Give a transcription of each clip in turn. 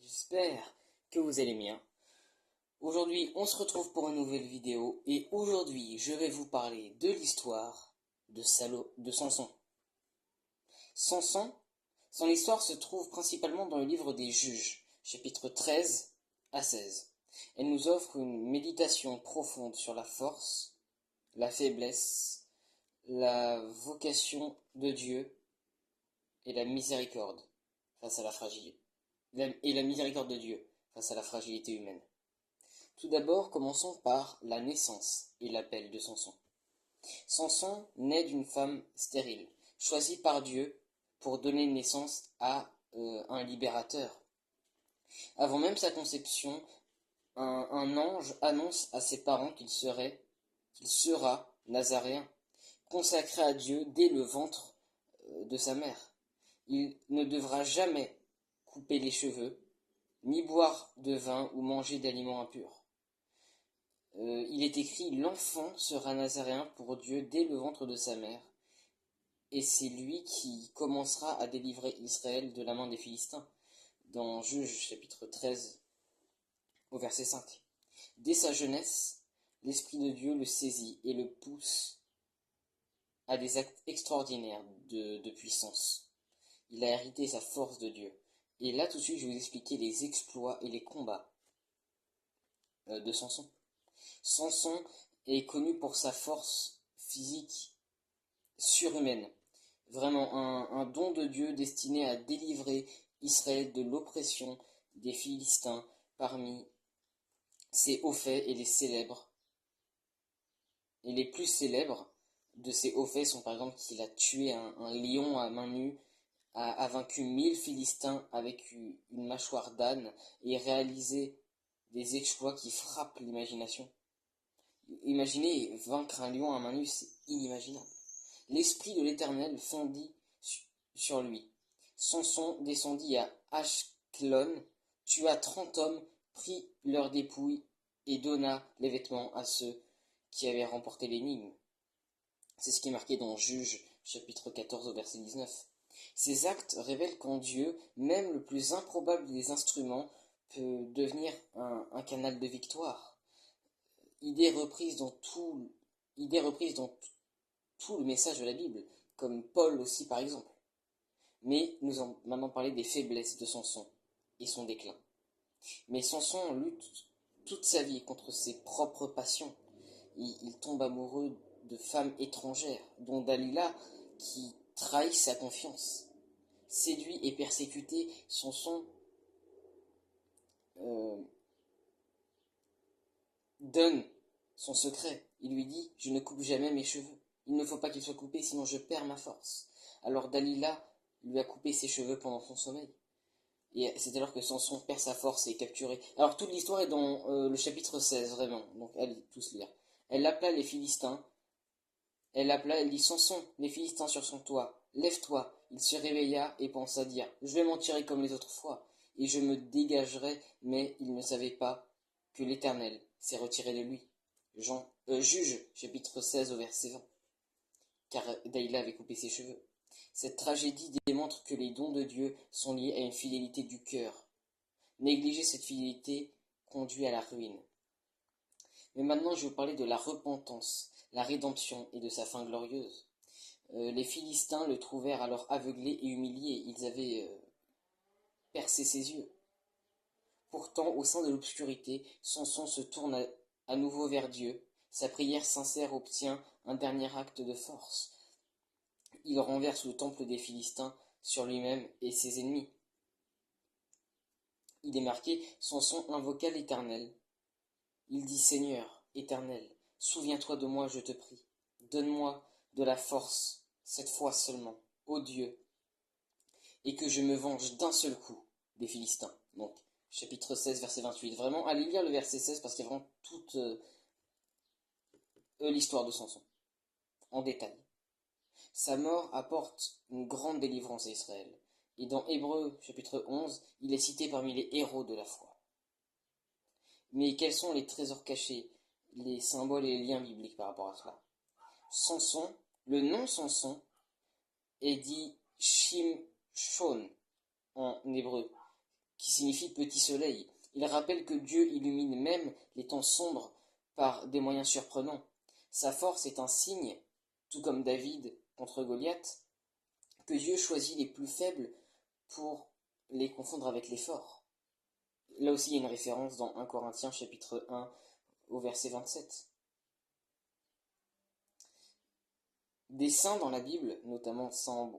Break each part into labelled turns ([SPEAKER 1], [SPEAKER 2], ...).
[SPEAKER 1] J'espère que vous allez bien. Aujourd'hui, on se retrouve pour une nouvelle vidéo et aujourd'hui, je vais vous parler de l'histoire de Samson. Samson, son histoire se trouve principalement dans le livre des Juges, chapitres 13 à 16. Elle nous offre une méditation profonde sur la force, la faiblesse, la vocation de Dieu et la miséricorde face à la fragilité. Et la miséricorde de Dieu face à la fragilité humaine. Tout d'abord, commençons par la naissance et l'appel de Samson. Samson naît d'une femme stérile, choisie par Dieu pour donner naissance à un libérateur. Avant même sa conception, un ange annonce à ses parents qu'il sera nazaréen, consacré à Dieu dès le ventre de sa mère. Il ne devra jamais couper les cheveux, ni boire de vin ou manger d'aliments impurs. Il est écrit: l'enfant sera nazaréen pour Dieu dès le ventre de sa mère, et c'est lui qui commencera à délivrer Israël de la main des Philistins, dans Juges chapitre 13 au verset 5. Dès sa jeunesse, l'Esprit de Dieu le saisit et le pousse à des actes extraordinaires de puissance. Il a hérité sa force de Dieu. Et là, tout de suite, je vais vous expliquer les exploits et les combats de Samson. Samson est connu pour sa force physique surhumaine. Vraiment un don de Dieu destiné à délivrer Israël de l'oppression des Philistins. Parmi ses hauts faits et les plus célèbres de ses hauts faits sont par exemple qu'il a tué un lion à main nue, a vaincu 1000 Philistins avec une mâchoire d'âne et réalisé des exploits qui frappent l'imagination. Imaginez vaincre un lion à main nue, c'est inimaginable. L'esprit de l'Éternel fondit sur lui. Samson descendit à Ashkelon, tua 30 hommes, prit leurs dépouilles et donna les vêtements à ceux qui avaient remporté l'énigme. C'est ce qui est marqué dans Juges chapitre 14 au verset 19. Ces actes révèlent qu'en Dieu, même le plus improbable des instruments peut devenir un canal de victoire. Idée reprise dans tout le message de la Bible, comme Paul aussi par exemple. Mais nous allons maintenant parler des faiblesses de Samson et son déclin. Mais Samson lutte toute sa vie contre ses propres passions. Il tombe amoureux de femmes étrangères, dont Dalila, qui trahit sa confiance. Séduit et persécuté, Samson donne son secret. Il lui dit: je ne coupe jamais mes cheveux. Il ne faut pas qu'ils soient coupés, sinon je perds ma force. Alors Dalila lui a coupé ses cheveux pendant son sommeil. Et c'est alors que Samson perd sa force et est capturé. Alors toute l'histoire est dans le chapitre 16, vraiment. Donc allez tous lire. Elle appela les Philistins. Elle dit: Samson, les Philistins sur son toit, lève-toi. Il se réveilla et pensa dire: je vais m'en tirer comme les autres fois, et je me dégagerai. Mais il ne savait pas que l'Éternel s'est retiré de lui. Juge, chapitre 16 au verset 20. Car Dalila avait coupé ses cheveux. Cette tragédie démontre que les dons de Dieu sont liés à une fidélité du cœur. Négliger cette fidélité conduit à la ruine. Mais maintenant, je vais vous parler de la repentance, la rédemption et de sa fin glorieuse. Les Philistins le trouvèrent alors aveuglé et humilié. Ils avaient percé ses yeux. Pourtant, au sein de l'obscurité, Samson se tourne à nouveau vers Dieu. Sa prière sincère obtient un dernier acte de force. Il renverse le temple des Philistins sur lui-même et ses ennemis. Il est marqué: Samson invoqua l'Éternel. Il dit: Seigneur, Éternel, souviens-toi de moi, je te prie. Donne-moi de la force, cette fois seulement, ô Dieu, et que je me venge d'un seul coup des Philistins. Donc, chapitre 16, verset 28. Vraiment, allez lire le verset 16 parce qu'il y a vraiment toute l'histoire de Samson, en détail. Sa mort apporte une grande délivrance à Israël. Et dans Hébreux chapitre 11, il est cité parmi les héros de la foi. Mais quels sont les trésors cachés, les symboles et les liens bibliques par rapport à cela? Samson, le nom Samson est dit Shimshon en hébreu, qui signifie petit soleil. Il rappelle que Dieu illumine même les temps sombres par des moyens surprenants. Sa force est un signe, tout comme David contre Goliath, que Dieu choisit les plus faibles pour les confondre avec les forts. Là aussi, il y a une référence dans 1 Corinthiens chapitre 1 au verset 27. Des saints dans la Bible, notamment saint.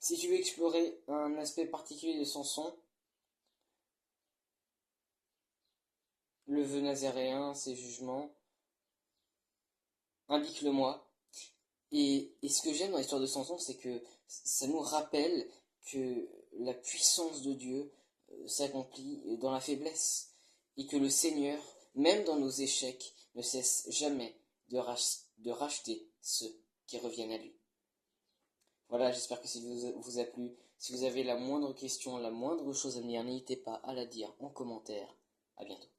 [SPEAKER 1] Si tu veux explorer un aspect particulier de Samson, le vœu nazaréen, ses jugements, indique-le-moi. Et ce que j'aime dans l'histoire de Samson, c'est que ça nous rappelle que la puissance de Dieu s'accomplit dans la faiblesse. Et que le Seigneur, même dans nos échecs, ne cesse jamais de racheter ceux qui reviennent à lui. Voilà, j'espère que ça vous a plu. Si vous avez la moindre question, la moindre chose à me dire, n'hésitez pas à la dire en commentaire. À bientôt.